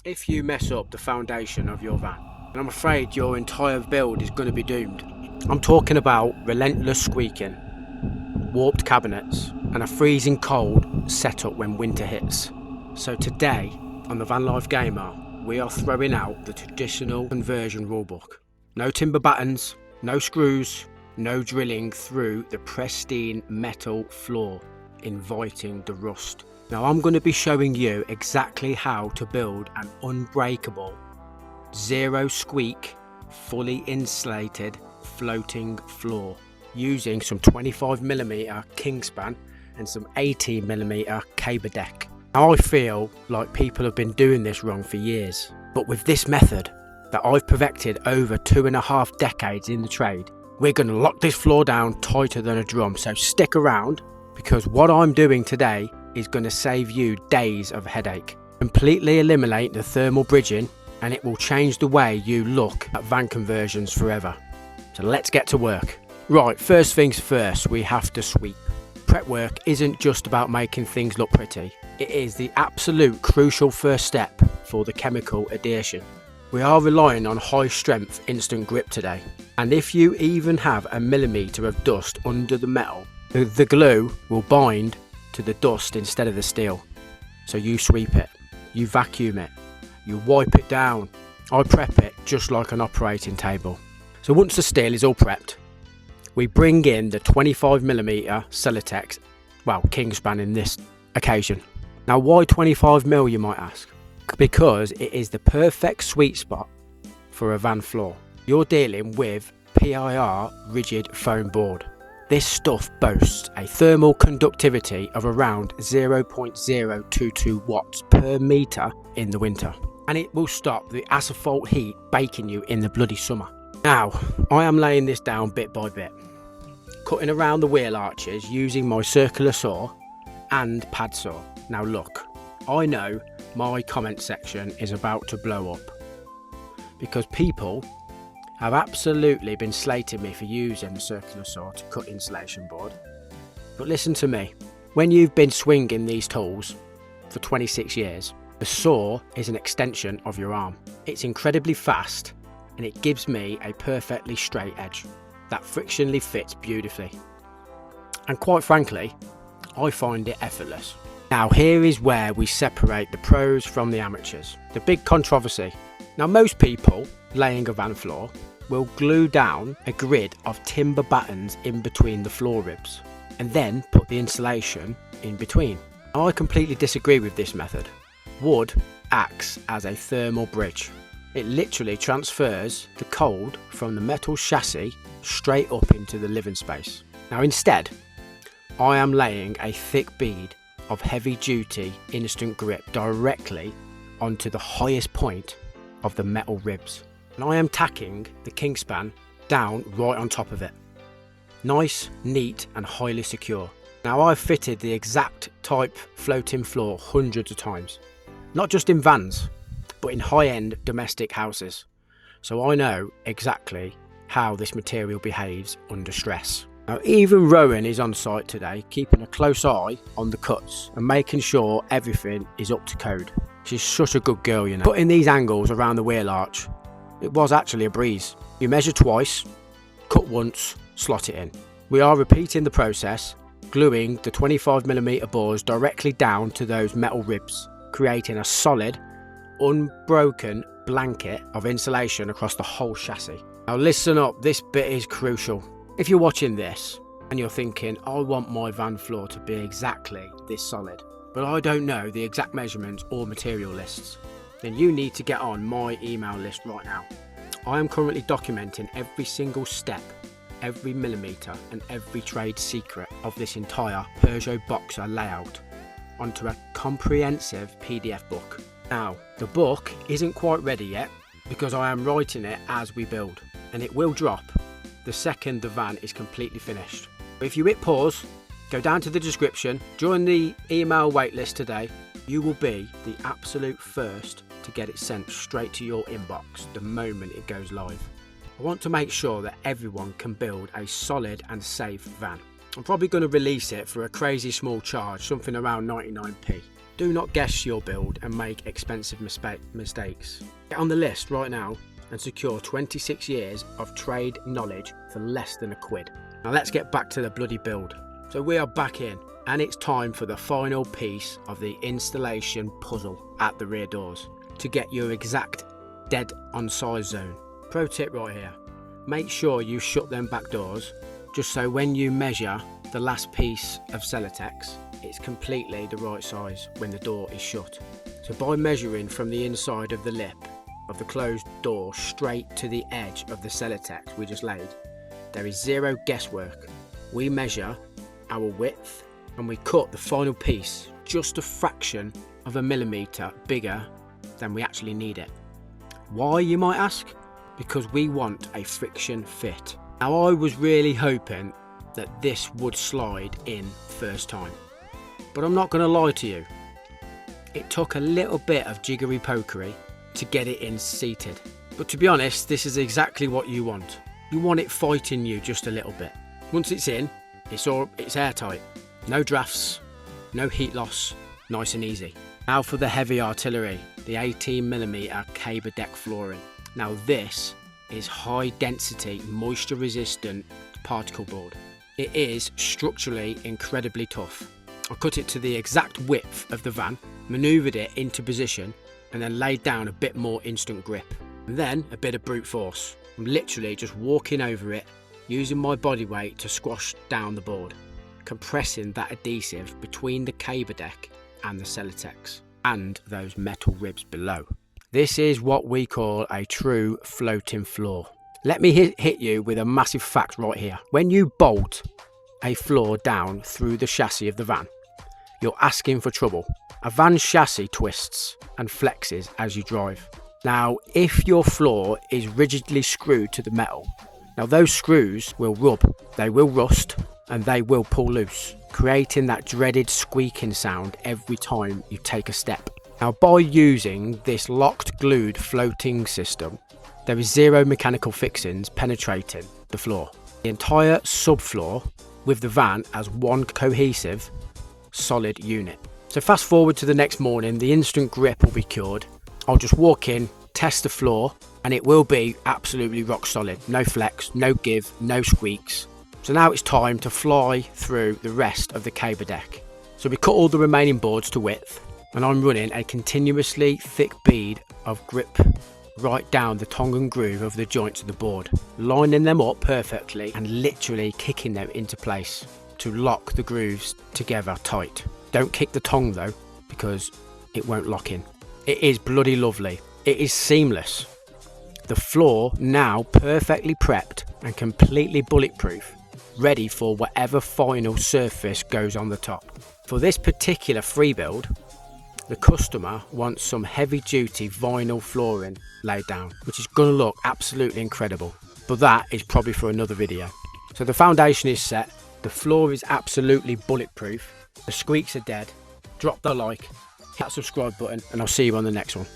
if you mess up the foundation of your van, and I'm afraid your entire build is going to be doomed. I'm talking about relentless squeaking, warped cabinets, and a freezing cold setup when winter hits. So today, on the Van Life Gamer, we are throwing out the traditional conversion rulebook. No timber battens, no screws, no drilling through the pristine metal floor, inviting the rust. Now I'm going to be showing you exactly how to build an unbreakable, zero-squeak, fully insulated floating floor using some 25mm Kingspan and some 18mm CaberDek. Now I feel like people have been doing this wrong for years, but with this method that I've perfected over 2.5 decades in the trade, we're going to lock this floor down tighter than a drum. So stick around, because what I'm doing today is going to save you days of headache. Completely eliminate the thermal bridging, and it will change the way you look at van conversions forever. So let's get to work. Right, first things first, we have to sweep. Prep work isn't just about making things look pretty. It is the absolute crucial first step for the chemical adhesion. We are relying on high strength instant grip today, and if you even have a millimetre of dust under the metal, the glue will bind to the dust instead of the steel. So you sweep it, you vacuum it, you wipe it down. I prep it just like an operating table. So once the steel is all prepped, we bring in the 25mm Celotex, well, Kingspan in this occasion. Now why 25mm, you might ask? Because it is the perfect sweet spot for a van floor. You're dealing with PIR rigid foam board. This stuff boasts a thermal conductivity of around 0.022 watts per metre in the winter, and it will stop the asphalt heat baking you in the bloody summer. Now, I am laying this down bit by bit, cutting around the wheel arches using my circular saw and pad saw. Now look, I know my comment section is about to blow up, because people have absolutely been slating me for using the circular saw to cut insulation board. But listen to me, when you've been swinging these tools for 26 years, the saw is an extension of your arm. It's incredibly fast, and it gives me a perfectly straight edge that frictionally fits beautifully. And quite frankly, I find it effortless. Now here is where we separate the pros from the amateurs. The big controversy. Now most people laying a van floor will glue down a grid of timber battens in between the floor ribs and then put the insulation in between. Now, I completely disagree with this method. Wood acts as a thermal bridge. It literally transfers the cold from the metal chassis straight up into the living space. Now instead, I am laying a thick bead of heavy duty instant grip directly onto the highest point of the metal ribs, and I am tacking the Kingspan down right on top of it. Nice, neat and highly secure. Now I've fitted the exact type floating floor hundreds of times, not just in vans but in high-end domestic houses, so I know exactly how this material behaves under stress. Now even Rowan is on site today, keeping a close eye on the cuts and making sure everything is up to code. She's such a good girl, you know. Putting these angles around the wheel arch, it was actually a breeze. You measure twice, cut once, slot it in. We are repeating the process, gluing the 25mm bores directly down to those metal ribs, creating a solid, unbroken blanket of insulation across the whole chassis. Now listen up, this bit is crucial. If you're watching this and you're thinking, I want my van floor to be exactly this solid, but I don't know the exact measurements or material lists, then you need to get on my email list right now. I am currently documenting every single step, every millimetre and every trade secret of this entire Peugeot Boxer layout onto a comprehensive PDF book. Now, the book isn't quite ready yet because I am writing it as we build, and it will drop the second the van is completely finished. If you hit pause, go down to the description, join the email waitlist today, you will be the absolute first to get it sent straight to your inbox the moment it goes live. I want to make sure that everyone can build a solid and safe van. I'm probably going to release it for a crazy small charge, something around 99p. Do not guess your build and make expensive mistakes. Get on the list right now and secure 26 years of trade knowledge for less than £1. Now let's get back to the bloody build. So we are back in, and it's time for the final piece of the installation puzzle at the rear doors to get your exact dead on size zone. Pro tip right here, make sure you shut them back doors just so when you measure the last piece of Celotex, it's completely the right size when the door is shut. So by measuring from the inside of the lip of the closed door straight to the edge of the Celotex we just laid, there is zero guesswork. We measure our width and we cut the final piece just a fraction of a millimetre bigger than we actually need it. Why, you might ask? Because we want a friction fit. Now I was really hoping that this would slide in first time, but I'm not going to lie to you, it took a little bit of jiggery pokery to get it in seated. But to be honest, this is exactly what you want. You want it fighting you just a little bit. Once it's in, it's airtight. No drafts, no heat loss, nice and easy. Now for the heavy artillery, the 18mm CaberDek flooring. Now this is high density, moisture resistant particleboard. It is structurally incredibly tough. I cut it to the exact width of the van, manoeuvred it into position, and then laid down a bit more instant grip. And then a bit of brute force. I'm literally just walking over it, using my body weight to squash down the board, compressing that adhesive between the CaberDek and the Celotex, and those metal ribs below. This is what we call a true floating floor. Let me hit you with a massive fact right here. When you bolt a floor down through the chassis of the van, you're asking for trouble. A van's chassis twists and flexes as you drive. Now, if your floor is rigidly screwed to the metal, now those screws will rub, they will rust, and they will pull loose, creating that dreaded squeaking sound every time you take a step. Now, by using this locked glued floating system, there is zero mechanical fixings penetrating the floor. The entire subfloor with the van as one cohesive, solid unit. So fast forward to the next morning, the instant grip will be cured. I'll just walk in, test the floor, and it will be absolutely rock solid. No flex, no give, no squeaks. So now it's time to fly through the rest of the CaberDek. So we cut all the remaining boards to width, and I'm running a continuously thick bead of grip right down the tongue and groove of the joints of the board, lining them up perfectly and literally kicking them into place to lock the grooves together tight. Don't kick the tongue though, because it won't lock in. It is bloody lovely. It is seamless. The floor now perfectly prepped and completely bulletproof, ready for whatever final surface goes on the top. For this particular free build, the customer wants some heavy duty vinyl flooring laid down, which is going to look absolutely incredible, but that is probably for another video. So the foundation is set, the floor is absolutely bulletproof, the squeaks are dead. Drop the like, hit that subscribe button, and I'll see you on the next one.